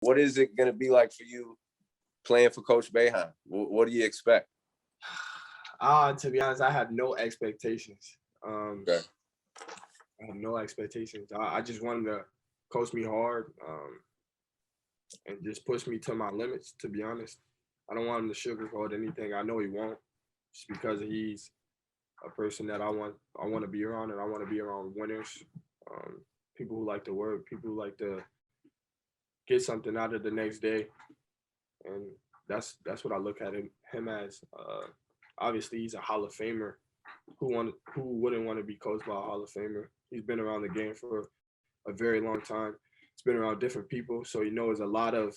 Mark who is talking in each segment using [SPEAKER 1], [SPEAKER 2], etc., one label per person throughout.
[SPEAKER 1] what is it going to be like for you playing for Coach Boeheim? What do you expect?
[SPEAKER 2] To be honest, I have no expectations.
[SPEAKER 1] Okay.
[SPEAKER 2] I have no expectations. I just want him to coach me hard and just push me to my limits, to be honest. I don't want him to sugarcoat anything. I know he won't, just because he's a person that I want to be around, and I want to be around winners, people who like to work, people who like to get something out of the next day, and that's what I look at him as. Obviously, he's a Hall of Famer. Who wouldn't want to be coached by a Hall of Famer? He's been around the game for a very long time. He's been around different people, so he knows a lot of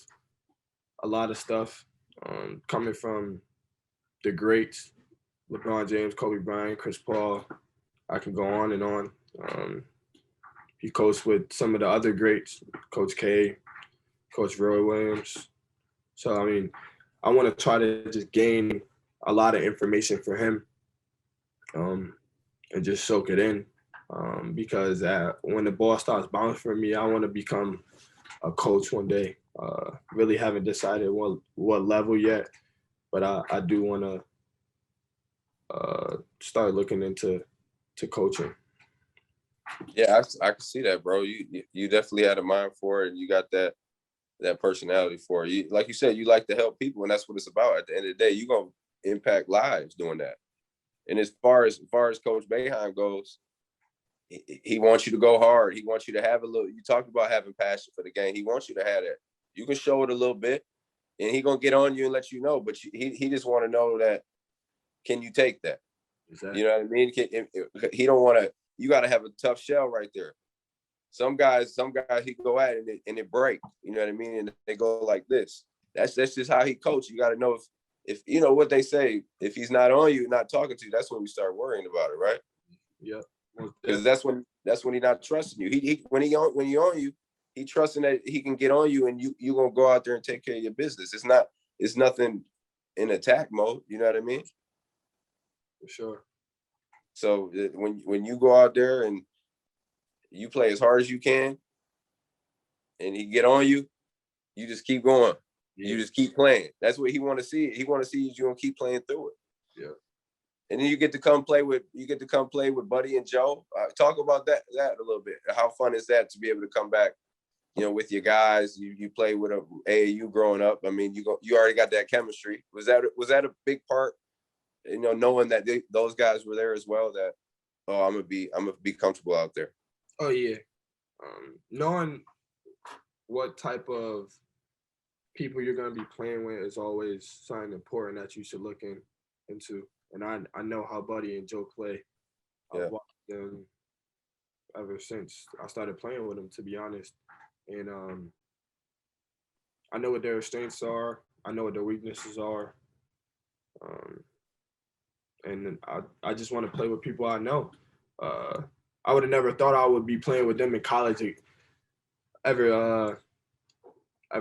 [SPEAKER 2] stuff coming from the greats: LeBron James, Kobe Bryant, Chris Paul. I can go on and on. He coached with some of the other greats, Coach K, Coach Roy Williams. So, I mean, I want to try to just gain a lot of information for him and just soak it in because when the ball starts bouncing for me, I want to become a coach one day. Really haven't decided what level yet, but I do want to start looking into coaching.
[SPEAKER 1] Yeah, I can see that, bro. You definitely had a mind for it, and you got that personality for it. You, like you said, you like to help people, and that's what it's about. At the end of the day, you're gonna impact lives doing that. And as far as Coach Boeheim goes, he wants you to go hard. He wants you to have a little. You talked about having passion for the game. He wants you to have that. You can show it a little bit, and he gonna get on you and let you know. But he just want to know that, can you take that? Exactly. You know what I mean? He don't want to. You got to have a tough shell right there. Some guys he go at it and it break. You know what I mean? And they go like this. That's just how he coach. You got to know if you know what they say. If he's not on you, not talking to you, that's when we start worrying about it, right?
[SPEAKER 2] Yeah.
[SPEAKER 1] Because that's when he's not trusting you. He when he on you, he trusting that he can get on you and you gonna go out there and take care of your business. It's nothing in attack mode. You know what I mean?
[SPEAKER 2] For sure.
[SPEAKER 1] So when you go out there and you play as hard as you can, and he get on you, you just keep going. Yeah. You just keep playing. That's what he want to see. He want to see you gonna keep playing through it. Yeah. And then you get to come play with Buddy and Joe. Talk about that a little bit. How fun is that to be able to come back, with your guys? You play with AAU growing up. I mean, you already got that chemistry. Was that a big part? Knowing that those guys were there as well. That I'm gonna be comfortable out there.
[SPEAKER 2] Oh yeah, knowing what type of people you're gonna be playing with is always something important that you should look into. And I know how Buddy and Joe play. I've watched them ever since I started playing with them, to be honest. And I know what their strengths are. I know what their weaknesses are. And I just want to play with people I know. I would have never thought I would be playing with them in college ever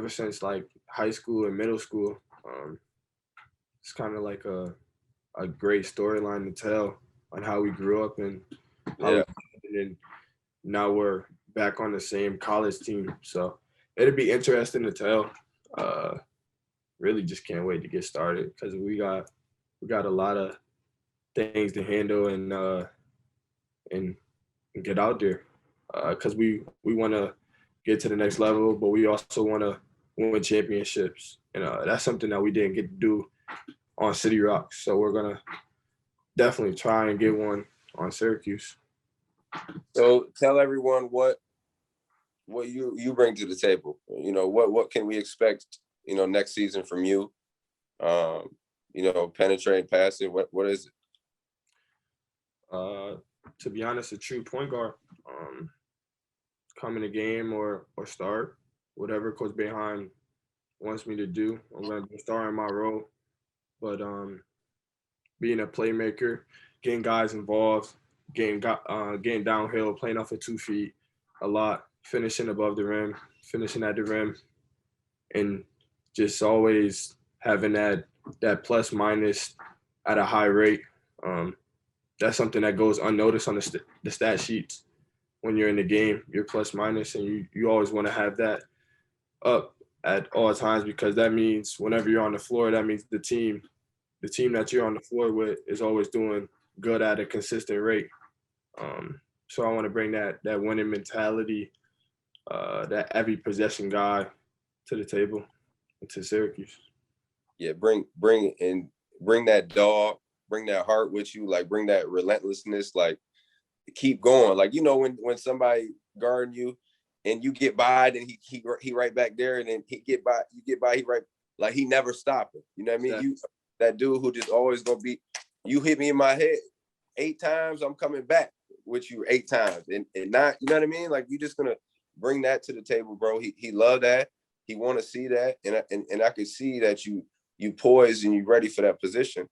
[SPEAKER 2] since like high school and middle school. It's kind of like a great storyline to tell on how we grew up and and now we're back on the same college team. So it'd be interesting to tell. Really just can't wait to get started because we got a lot of things to handle and get out there because we want to get to the next level, but we also want to win championships, and that's something that we didn't get to do on City Rock. So we're gonna definitely try and get one on Syracuse.
[SPEAKER 1] So tell everyone what you bring to the table. What can we expect next season from you? Penetrate, passing. What is it?
[SPEAKER 2] To be honest, a true point guard. Come in the game or start, whatever Coach Boeheim wants me to do. I'm gonna be starting my role, but being a playmaker, getting guys involved, getting downhill, playing off of 2 feet a lot, finishing above the rim, finishing at the rim, and just always having that plus minus at a high rate. That's something that goes unnoticed on the stat sheets. When you're in the game, you're plus minus, and you always want to have that up at all times, because that means whenever you're on the floor, that means the team that you're on the floor with is always doing good at a consistent rate. So I want to bring that winning mentality, that every possession guy to the table, to Syracuse.
[SPEAKER 1] Yeah, bring that dog, bring that heart with you, like bring that relentlessness, like keep going. Like, when somebody guarding you and you get by, then he right back there, and then he get by, you get by, he right, like he never stopping. You know what I mean?
[SPEAKER 2] Exactly.
[SPEAKER 1] You that dude who just always gonna be, you hit me in my head 8 times, I'm coming back with you 8 times. And not, you know what I mean? Like, you just gonna bring that to the table, bro. He loved that. He want to see that. And I could see that you poised and you ready for that position.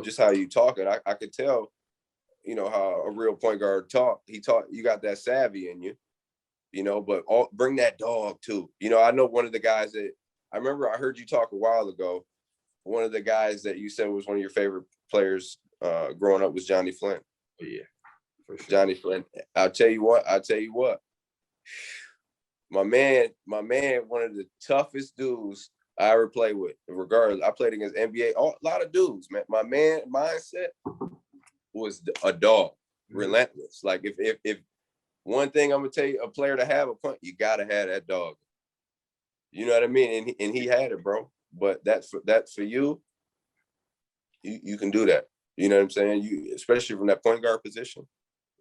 [SPEAKER 1] Just how you talking. I could tell, how a real point guard talk. You got that savvy in you, but bring that dog too. I know one of the guys that I remember I heard you talk a while ago. One of the guys that you said was one of your favorite players growing up was Johnny Flynn.
[SPEAKER 2] Yeah, for sure.
[SPEAKER 1] Johnny Flynn. I'll tell you what. My man, one of the toughest dudes I ever played with. Regardless, I played against NBA, a lot of dudes, man. My man mindset was a dog, relentless. Like, if one thing I'm gonna tell you, a player to have a point, you gotta have that dog. You know what I mean? And he had it, bro. But that's for you. You can do that. You know what I'm saying? You, especially from that point guard position.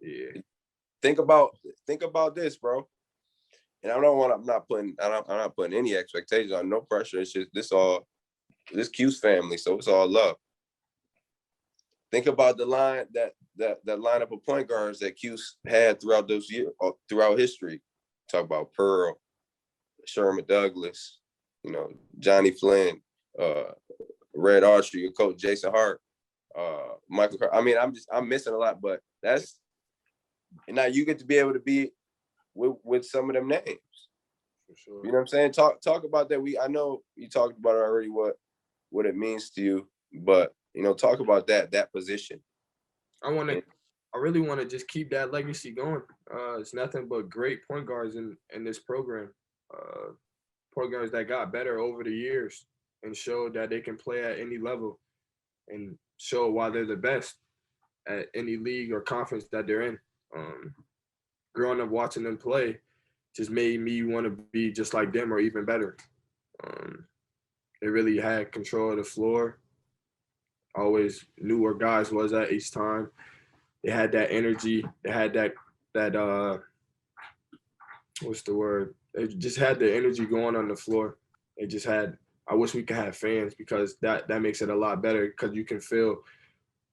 [SPEAKER 2] Yeah.
[SPEAKER 1] Think about this, bro. And I'm not putting any expectations on, no pressure. It's just this Cuse family, so it's all love. Think about the line that lineup of point guards that Cuse had throughout those years, throughout history. Talk about Pearl, Sherman Douglas, Johnny Flynn, Red Archer, your coach Jason Hart, Michael Carter. I mean, I'm missing a lot, but and now you get to be able to be with some of them names.
[SPEAKER 2] For sure.
[SPEAKER 1] You know what I'm saying? Talk about that. I know you talked about it already, what it means to you, but talk about that position.
[SPEAKER 2] I really want to just keep that legacy going. It's nothing but great point guards in this program. Point guards that got better over the years and showed that they can play at any level and show why they're the best at any league or conference that they're in. Growing up watching them play just made me want to be just like them or even better. They really had control of the floor. Always knew where guys was at each time. They had that energy. They had that what's the word? They just had the energy going on the floor. They just had. I wish we could have fans, because that makes it a lot better, because you can feel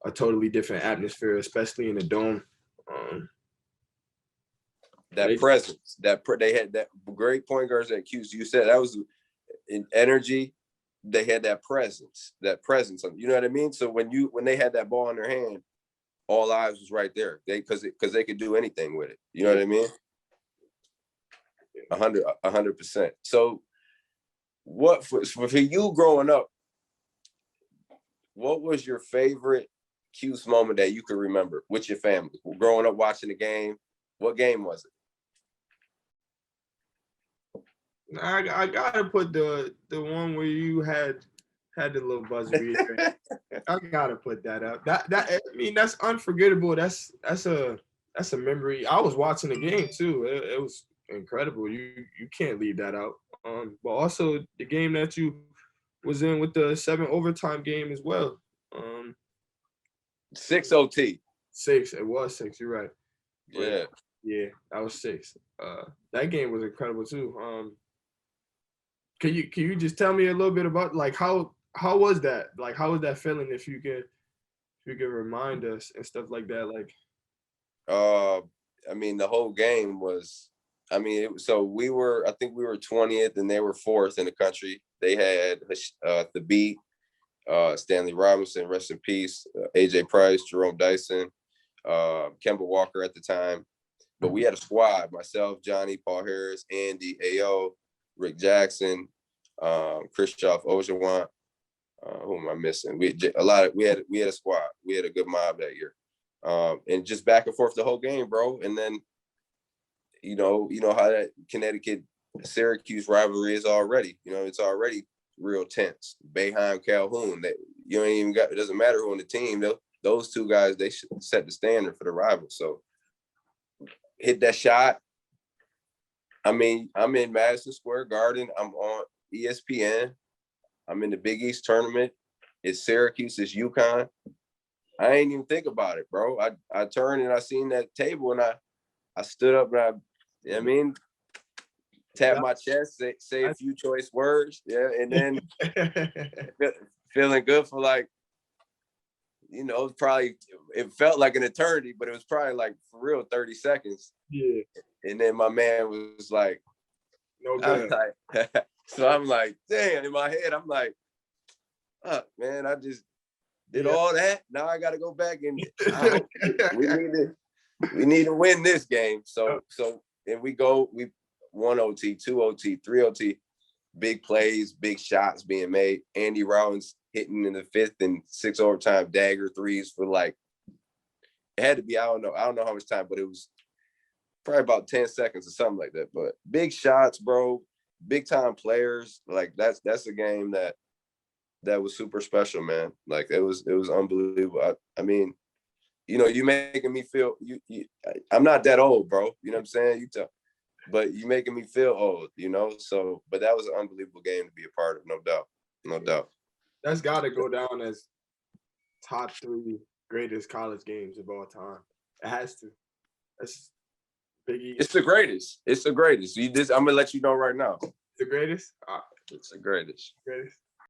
[SPEAKER 2] a totally different atmosphere, especially in the dome.
[SPEAKER 1] Presence, they had that great point guards at Cuse. You said that was in energy. They had that presence. You know what I mean? So when they had that ball in their hand, all eyes was right there. Because they could do anything with it. You know what I mean? 100%. So, what for you growing up? What was your favorite Cuse moment that you could remember with your family? Growing up watching the game, what game was it?
[SPEAKER 2] I gotta put the one where you had the little buzzer beater. I gotta put that up. I mean, that's unforgettable. That's a memory. I was watching the game too. It was incredible. You can't leave that out. But also the game that you was in with the 7 overtime game as well.
[SPEAKER 1] 6 OT.
[SPEAKER 2] 6. It was 6. You're right.
[SPEAKER 1] Yeah.
[SPEAKER 2] Yeah, that was 6. That game was incredible too. Can you just tell me a little bit about, like, how was that? Like, how was that feeling, if you could remind us and stuff like that? Like,
[SPEAKER 1] I mean, the whole game was, I mean, I think we were 20th and they were 4th in the country. They had the beat, Stanley Robinson, rest in peace, AJ Price, Jerome Dyson, Kemba Walker at the time. But we had a squad: myself, Johnny, Paul Harris, Andy, AO, Rick Jackson, Christoph Ojowan. Who am I missing? We had a squad. We had a good mob that year, and just back and forth the whole game, bro. And then, you know how that Connecticut Syracuse rivalry is already, it's already real tense. Boeheim, Calhoun, that you ain't even got. It doesn't matter who on the team. Those two guys, they should set the standard for the rival. So hit that shot. I mean, I'm in Madison Square Garden. I'm on ESPN. I'm in the Big East tournament. It's Syracuse. It's UConn. I ain't even think about it, bro. I turned and I seen that table and I stood up and tap my chest, say a few choice words, and then feeling good for like, it felt like an eternity, but it was probably like for real 30 seconds.
[SPEAKER 2] Yeah.
[SPEAKER 1] And then my man was like,
[SPEAKER 2] no good.
[SPEAKER 1] So I'm like, damn, in my head, I'm like, man, I just did all that. Now I got to go back and we need to win this game. So and we one OT, two OT, three OT, big plays, big shots being made. Andy Rollins hitting in the 5th and 6 overtime dagger threes for like, it had to be, I don't know how much time, but it was probably about 10 seconds or something like that. But big shots, bro, big time players. Like that's a game that was super special, man. Like it was unbelievable. I mean, you making me feel I'm not that old, bro. You know what I'm saying? But you making me feel old, So, but that was an unbelievable game to be a part of, no doubt.
[SPEAKER 2] That's got to go down as top 3 greatest college games of all time. It has to. That's Big East.
[SPEAKER 1] It's the greatest. I'm gonna let you know right now.
[SPEAKER 2] The greatest?
[SPEAKER 1] It's the greatest.
[SPEAKER 2] Greatest.